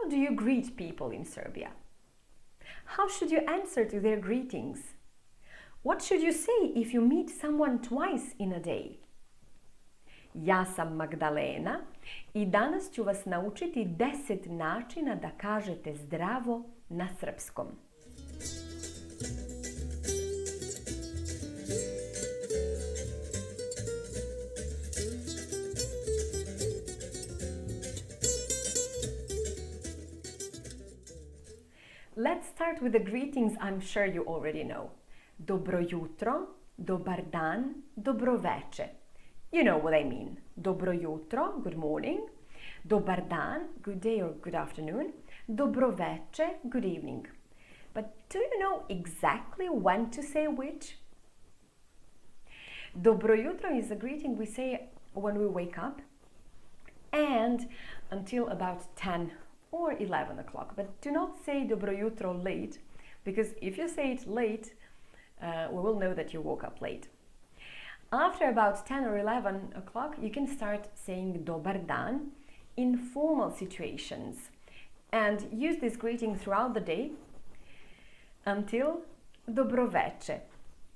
How do you greet people in Serbia? How should you answer to their greetings? What should you say if you meet someone twice in a day? Ja sam Magdalena i danas ću vas naučiti 10 načina da kažete zdravo na srpskom. Let's start with the greetings I'm sure you already know. Dobro jutro, dobar dan, dobro veče. You know what I mean. Dobro jutro, good morning. Dobar dan, good day or good afternoon. Dobro veče, good evening. But do you know exactly when to say which? Dobro jutro is a greeting we say when we wake up and until about 10 or 11 o'clock. But do not say dobro jutro late, because if you say it late, we will know that you woke up late. After about 10 or 11 o'clock, you can start saying dobar dan in formal situations and use this greeting throughout the day until dobro veče.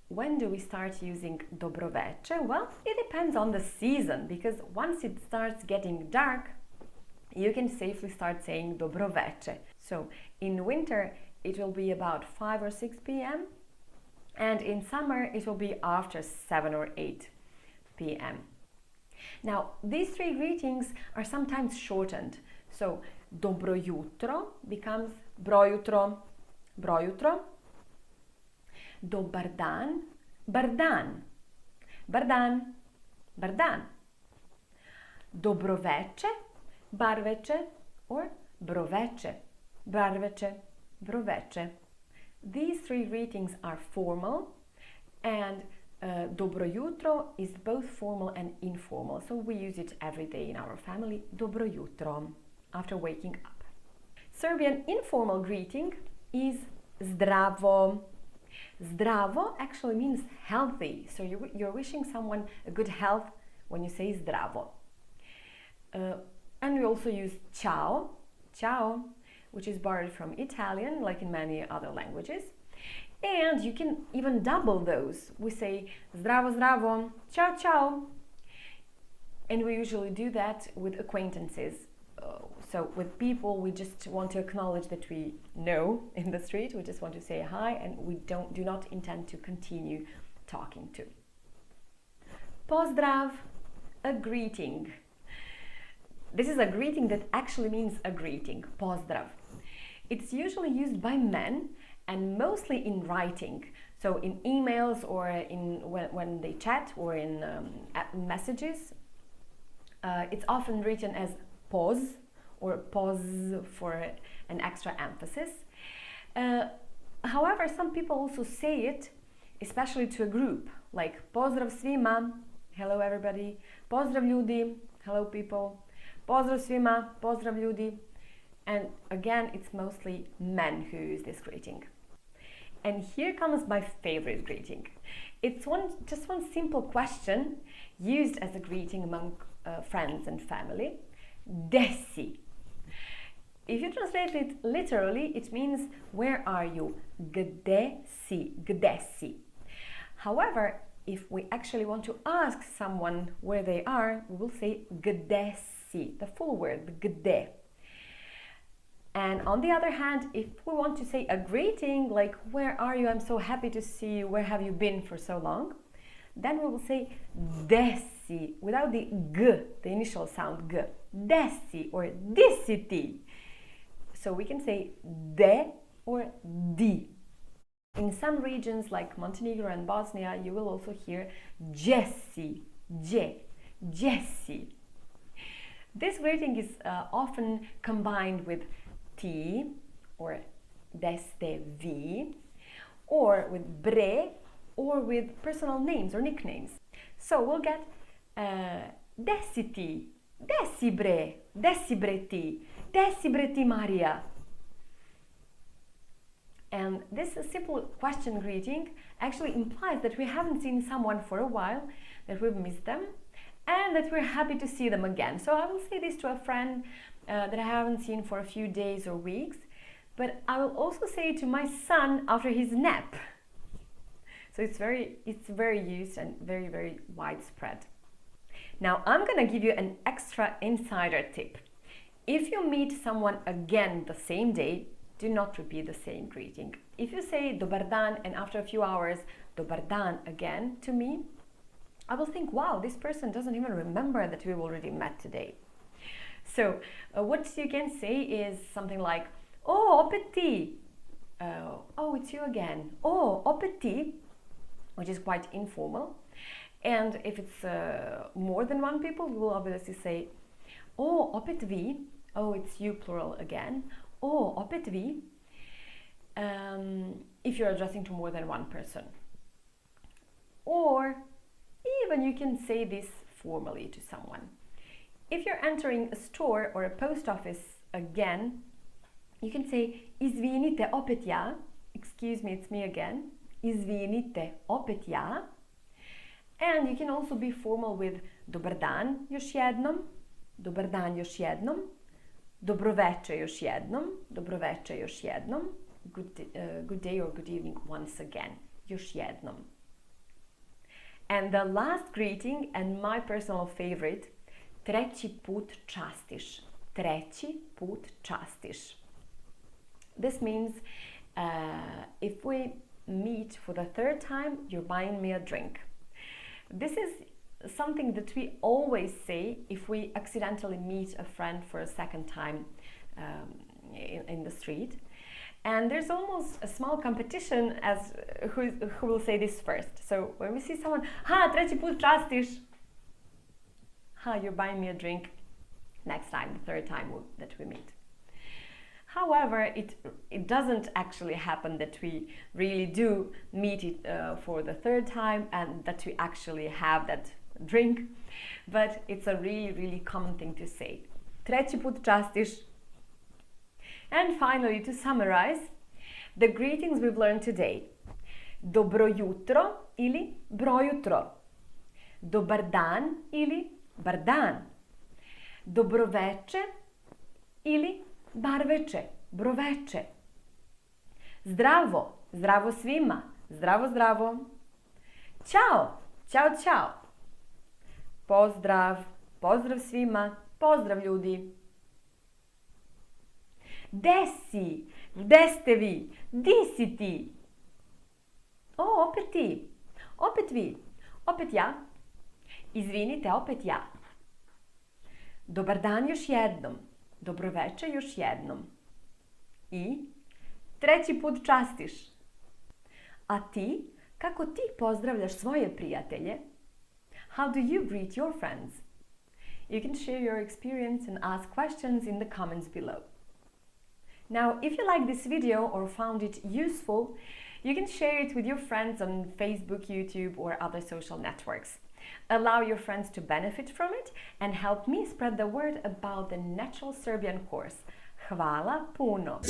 When do we start using dobro veče? Well, it depends on the season, because once it starts getting dark, you can safely start saying dobro veče. So in winter, it will be about 5 or 6 p.m. and in summer it will be after 7 or 8 p.m. Now, these three greetings are sometimes shortened. So, dobro jutro becomes bro jutro, bro jutro. Dobar dan, bar dan, bar dan, bar dan. Dobro veče, bar veče, or bro veče, bar veče, bro veče. These three greetings are formal, and dobro jutro is both formal and informal, so we use it every day in our family, dobro jutro, after waking up. Serbian informal greeting is zdravo. Zdravo actually means healthy, so you're wishing someone a good health when you say zdravo. And we also use ciao, ciao, which is borrowed from Italian, like in many other languages. And you can even double those. We say zdravo, zdravo, ciao, ciao. And we usually do that with acquaintances. So with people we just want to acknowledge that we know in the street, we just want to say hi, and we do not intend to continue talking to. Pozdrav, a greeting. This is a greeting that actually means a greeting, pozdrav. It's usually used by men and mostly in writing. So in emails or when they chat or in messages, it's often written as poz or poz for an extra emphasis. However, some people also say it, especially to a group, like pozdrav svima, hello everybody, pozdrav ljudi, hello people, pozdrav svima, pozdrav ljudi. And again, it's mostly men who use this greeting. And here comes my favorite greeting. It's just one simple question used as a greeting among friends and family. Desi. If you translate it literally, it means where are you? Gde si? Gde si? However, if we actually want to ask someone where they are, we will say gde si, the full word, gde. And on the other hand, if we want to say a greeting like where are you, I'm so happy to see you, where have you been for so long, then we will say desi without the g, the initial sound g, desi or disiti. So we can say de or di. In some regions like Montenegro and Bosnia, you will also hear jesi, jesi. This greeting is often combined with ti or deste vi, or with bre, or with personal names or nicknames. So we'll get desi ti, desi bre ti, desi bre ti Maria. And this simple question greeting actually implies that we haven't seen someone for a while, that we've missed them, and that we're happy to see them again. So I will say this to a friend that I haven't seen for a few days or weeks, but I will also say it to my son after his nap. So it's very used and very widespread. Now I'm gonna give you an extra insider tip. If you meet someone again the same day, do not repeat the same greeting. If you say dobar dan and after a few hours dobar dan again to me, I will think, wow, this person doesn't even remember that we've already met today. So what you can say is something like, oh, opet ti. Oh, it's you again. Oh, opet ti, which is quite informal. And if it's more than one people, we will obviously say, oh, opet vi. Oh, it's you plural again. Oh, opet vi. If you're addressing to more than one person. Or even you can say this formally to someone. If you're entering a store or a post office again, you can say izvinite opet ja. Excuse me, it's me again. Izvinite opet ja. And you can also be formal with dobar dan još jednom, dobar dan još jednom, dobroveče još jednom, dobroveče još jednom, good day or good evening once again, još jednom. And the last greeting, and my personal favorite, treći put častiš. Treći put častiš. This means if we meet for the third time, you're buying me a drink. This is something that we always say if we accidentally meet a friend for a second time in the street. And there's almost a small competition as who will say this first. So when we see someone, ha, treći put častiš. Ha, you're buying me a drink next time, the third time that we meet. However, it doesn't actually happen that we really do meet it for the third time and that we actually have that drink, but it's a really common thing to say. Treći put častiš. And finally, to summarize, the greetings we've learned today. Dobro jutro ili bro jutro. Dobar dan ili bar dan. Dobroveče ili bar veče, broveče. Zdravo, zdravo svima, zdravo, zdravo. Ćao, ćao, ćao. Pozdrav, pozdrav svima, pozdrav ljudi. Gde si? Gde ste vi? Di si ti? O, opet ti. Opet vi. Opet ja. Izvinite, opet ja. Dobar dan još jednom. Dobroveče još jednom. I treći put častiš. A ti, kako ti pozdravljaš svoje prijatelje? How do you greet your friends? You can share your experience and ask questions in the comments below. Now, if you like this video or found it useful, you can share it with your friends on Facebook, YouTube, or other social networks. Allow your friends to benefit from it and help me spread the word about the Natural Serbian course. Hvala puno!